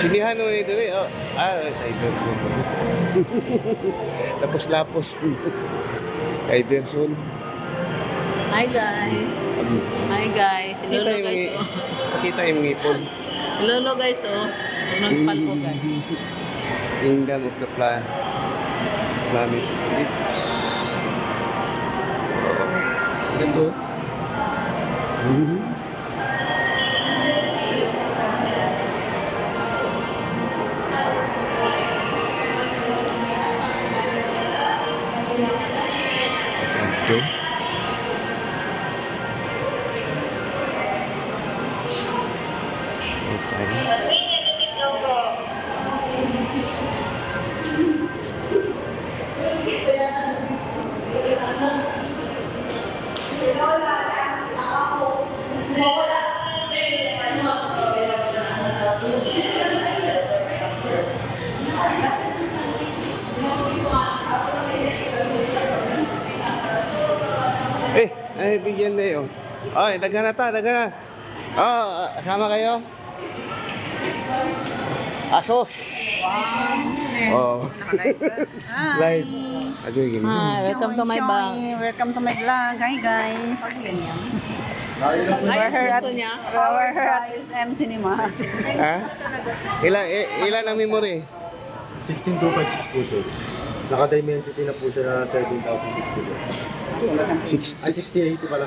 Sinihan mo nito eh. Oh. Cyber zone. Lapos-lapos. Cyber zone. Hi guys. Hi guys. Hello guys. Oh. Kita yung ngipon. Hello guys. Oh. Nagpalpo guys. Kingdom of the Planet. Ito. Ito. Ay, bigyan na yun. Ay, daghan na ta, daghan na. Oh, sama kayo? Asos! Oh. Live. Agoy, gini. Hi, welcome to my vlog. Welcome to my vlog. Hi guys. Hi, gusto niya? We're here at SM Cinema. Ha? Ilan ang memory? 16256 po sir. Naka-dimensity na po siya na 17,000 po. 6080 pala.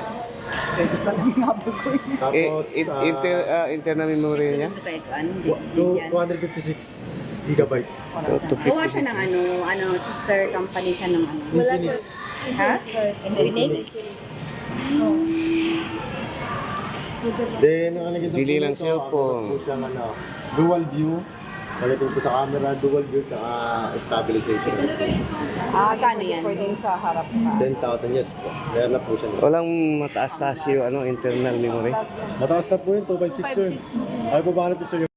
Tapos, Internal memory niya? 256 gigabyte. Gawa siya ng sister company siya ng Infinix. Ha? Infinix? Then, nakalagay sa Bili po lang nito, cellphone. meron po siyang dual view. Pagdating po sa camera, dual view, tsaka stabilization. Kano yan? Pwede sa harap ka. 10,000, yes po. Meron na po siya. Walang mataas-taas yung internal memory. Mataas na po yun, 256 sir. Ay po ba po sir?